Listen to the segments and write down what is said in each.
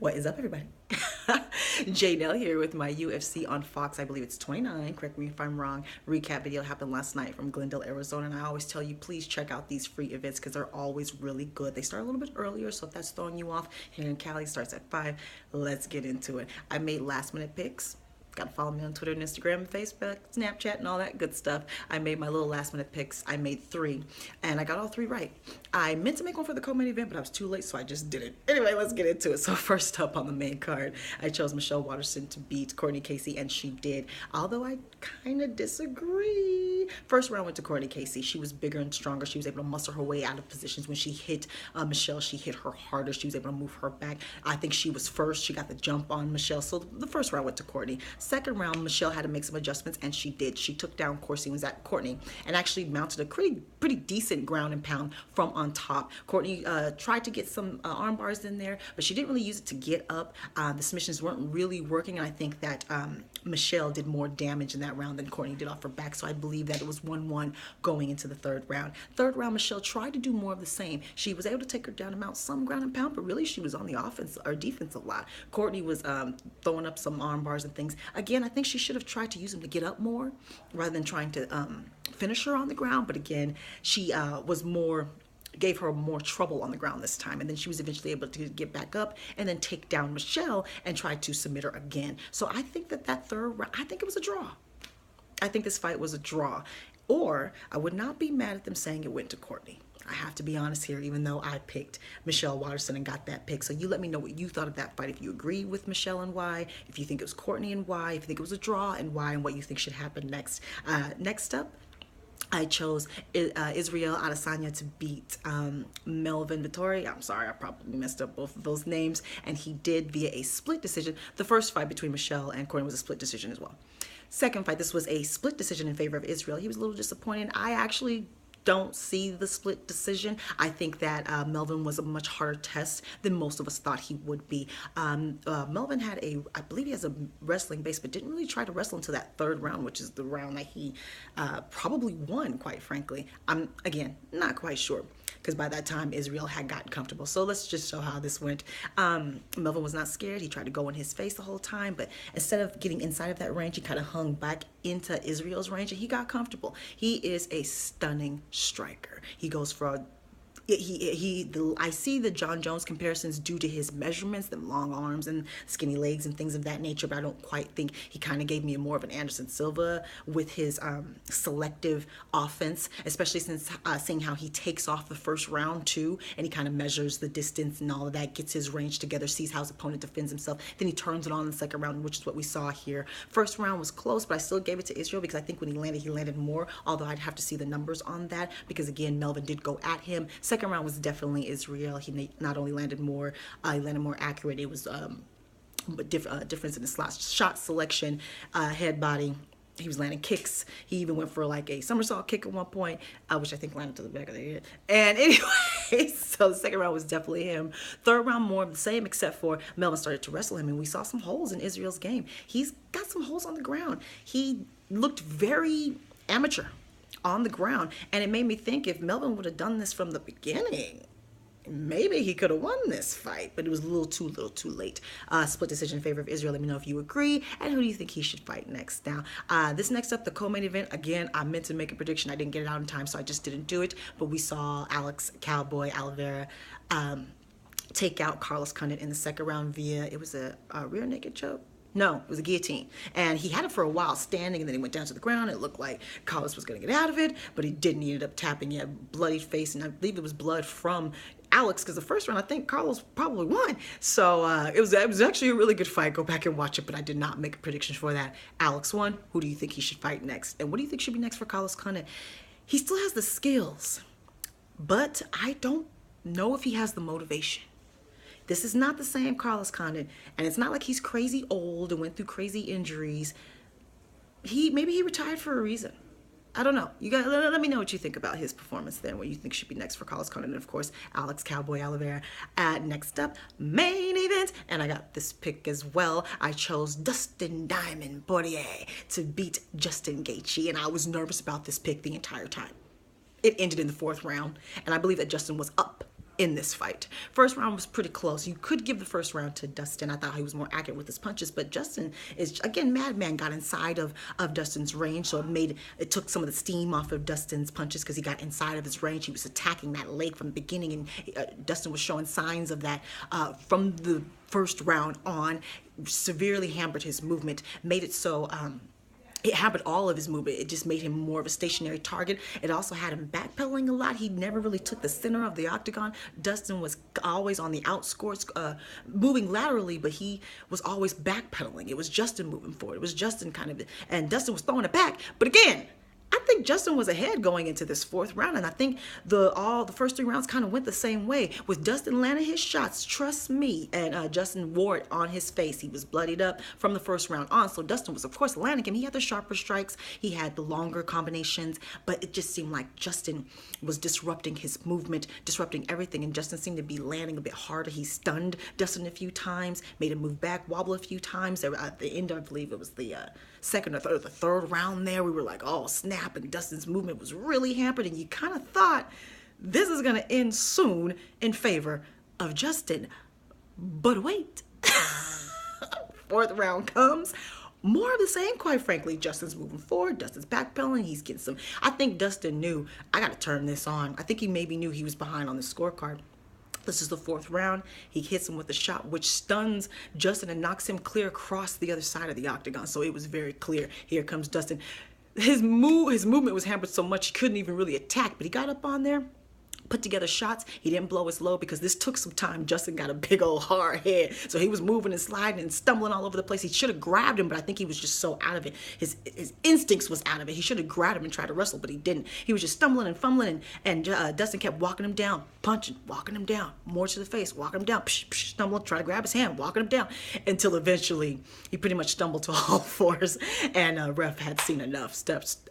What is up, everybody? J Nell here with my UFC on Fox. I believe it's 29. Correct me if I'm wrong. Recap video happened last night from Glendale, Arizona. And I always tell you, please check out these free events because they're always really good. They start a little bit earlier, so if that's throwing you off, here in Cali starts at 5. Let's get into it. I made last minute picks. Got to follow me on Twitter and Instagram, Facebook, Snapchat, and all that good stuff. I made my little last minute picks. I made 3, and I got all 3 right. I meant to make one for the co-main event, but I was too late, so I just didn't. Anyway, let's get into it. So first up on the main card, I chose Michelle Waterson to beat Courtney Casey, and she did. Although I kind of disagree. First round went to Courtney Casey. She was bigger and stronger. She was able to muscle her way out of positions. When she hit Michelle, she hit her harder. She was able to move her back. I think she was first. She got the jump on Michelle. So the first round went to Courtney. Second round, Michelle had to make some adjustments, and she did. She took down Courtney and actually mounted a pretty decent ground and pound from on top. Courtney tried to get some arm bars in there, but she didn't really use it to get up. The submissions weren't really working, and I think that Michelle did more damage in that round than Courtney did off her back, so I believe that it was 1-1 going into the third round. Third round, Michelle tried to do more of the same. She was able to take her down and mount some ground and pound, but really she was on the offense or defense a lot. Courtney was throwing up some arm bars and things. Again, I think she should have tried to use them to get up more rather than trying to finish her on the ground, but again, she gave her more trouble on the ground this time, and then she was eventually able to get back up and then take down Michelle and try to submit her again. So I think that third round, I think it was a draw. I think this fight was a draw, or I would not be mad at them saying it went to Courtney. I have to be honest here, even though I picked Michelle Waterson and got that pick. So you let me know what you thought of that fight, if you agree with Michelle and why, if you think it was Courtney and why, if you think it was a draw and why, and what you think should happen next. Next up, I chose Israel Adesanya to beat Melvin Vettori. I'm sorry, I probably messed up both of those names. And he did via a split decision. The first fight between Michelle and Courtney was a split decision as well. Second fight, this was a split decision in favor of Israel. He was a little disappointed. I actually don't see the split decision. I think that Melvin was a much harder test than most of us thought he would be. Melvin had I believe he has a wrestling base, but didn't really try to wrestle until that third round, which is the round that he probably won, quite frankly. I'm, again, not quite sure, because by that time Israel had gotten comfortable. So let's just show how this went. Melvin was not scared. He tried to go in his face the whole time, but instead of getting inside of that range, he kind of hung back into Israel's range, and he got comfortable. He is a stunning striker. He goes for I see the John Jones comparisons due to his measurements, the long arms and skinny legs and things of that nature, but I don't quite think he kind of gave me more of an Anderson Silva with his selective offense, especially since seeing how he takes off the first round too, and he kind of measures the distance and all of that, gets his range together, sees how his opponent defends himself, then he turns it on in the second round, which is what we saw here. First round was close, but I still gave it to Israel because I think when he landed more, although I'd have to see the numbers on that because, again, Melvin did go at him. Second round was definitely Israel. He not only landed more, he landed more accurate. It was difference in the shot selection, head body. He was landing kicks. He even went for like a somersault kick at one point, which I think landed to the back of the head. And anyway, so the second round was definitely him. Third round, more of the same, except for Melvin started to wrestle him, and we saw some holes in Israel's game. He's got some holes on the ground. He looked very amateur on the ground, and it made me think if Melvin would have done this from the beginning, maybe he could have won this fight, but it was a little too late. Split decision in favor of Israel. Let me know if you agree, and who do you think he should fight next. Now, this next up, the co-main event. Again, I meant to make a prediction. I didn't get it out in time, so I just didn't do it, but we saw Alex Cowboy Oliveira take out Carlos Condit in the second round via, it was a rear naked choke. No, it was a guillotine. And he had it for a while standing, and then he went down to the ground. It looked like Carlos was going to get out of it, but he didn't. He ended up tapping. He had bloody face, and I believe it was blood from Alex, because the first round, I think Carlos probably won. So it was actually a really good fight. Go back and watch it, but I did not make a prediction for that. Alex won. Who do you think he should fight next? And what do you think should be next for Carlos Condit? He still has the skills, but I don't know if he has the motivation. This is not the same Carlos Condit, and it's not like he's crazy old and went through crazy injuries. Maybe he retired for a reason. I don't know. You guys, let me know what you think about his performance there and what you think should be next for Carlos Condit, and of course, Alex Cowboy Oliveira. Next up, main event, and I got this pick as well. I chose Dustin Diamond Poirier to beat Justin Gaethje, and I was nervous about this pick the entire time. It ended in the fourth round, and I believe that Justin was up in this fight. First round was pretty close. You could give the first round to Dustin. I thought he was more accurate with his punches, but Justin is, again, Madman got inside of Dustin's range, so it took some of the steam off of Dustin's punches because he got inside of his range. He was attacking that leg from the beginning, and Dustin was showing signs of that from the first round on. Severely hampered his movement, made it so it hampered all of his movement. It just made him more of a stationary target. It also had him backpedaling a lot. He never really took the center of the octagon. Dustin was always on the outskirts, moving laterally, but he was always backpedaling. It was Justin moving forward. It was Justin and Dustin was throwing it back. But again, I think Justin was ahead going into this fourth round, and I think the first three rounds kind of went the same way. With Dustin landing his shots, trust me, and Justin wore it on his face. He was bloodied up from the first round on, so Dustin was, of course, landing him. He had the sharper strikes, he had the longer combinations, but it just seemed like Justin was disrupting his movement, disrupting everything, and Justin seemed to be landing a bit harder. He stunned Dustin a few times, made him move back, wobble a few times. At the end, I believe it was the second or third round there, we were like, oh, snap. And Dustin's movement was really hampered, and you kind of thought this is going to end soon in favor of Justin. But wait, fourth round comes. More of the same, quite frankly. Justin's moving forward. Dustin's backpedaling. He's getting some. I think Dustin knew, I got to turn this on. I think he maybe knew he was behind on the scorecard. This is the fourth round. He hits him with a shot which stuns Justin and knocks him clear across the other side of the octagon. So it was very clear. Here comes Dustin. His movement was hampered so much he couldn't even really attack, but he got up on there, put together shots. He didn't blow his load because this took some time. Justin got a big old hard head, so he was moving and sliding and stumbling all over the place. He should have grabbed him, but I think he was just so out of it. His instincts was out of it. He should have grabbed him and tried to wrestle, but he didn't. He was just stumbling and fumbling, and Dustin kept walking him down, punching, walking him down, more to the face, walking him down, stumbling, trying to grab his hand, walking him down, until eventually he pretty much stumbled to all fours, and ref had seen enough steps,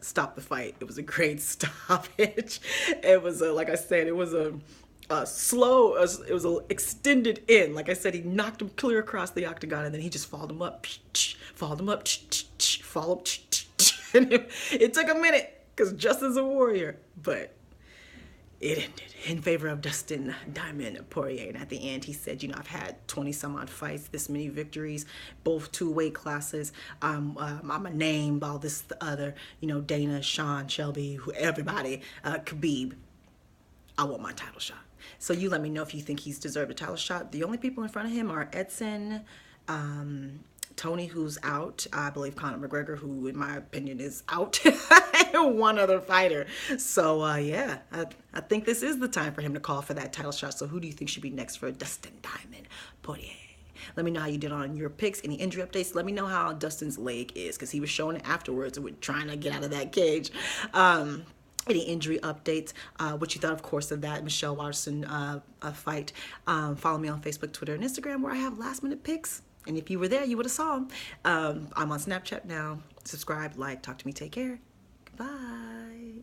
stop the fight. It was a great stoppage. It was like I said, it was a slow, it was an extended in. Like I said, he knocked him clear across the octagon, and then he just followed him up, followed him up, followed him. And it took a minute because Justin's a warrior, but it ended in favor of Dustin Diamond Poirier. And at the end, he said, you know, I've had 20 some odd fights, this many victories, both two weight classes. I'm a name, all this, the other, you know, Dana, Sean, Shelby, everybody, Khabib. I want my title shot. So you let me know if you think he's deserved a title shot. The only people in front of him are Edson, Tony, who's out, I believe Conor McGregor, who in my opinion is out, and one other fighter. So yeah, I think this is the time for him to call for that title shot. So who do you think should be next for Dustin Diamond Poirier? Let me know how you did on your picks, any injury updates. Let me know how Dustin's leg is, because he was showing it afterwards with trying to get out of that cage. Any injury updates, what you thought, of course, of that Michelle Watterson fight. Follow me on Facebook, Twitter, and Instagram, where I have last-minute picks. And if you were there, you would have saw them. I'm on Snapchat now. Subscribe, like, talk to me, take care. Goodbye.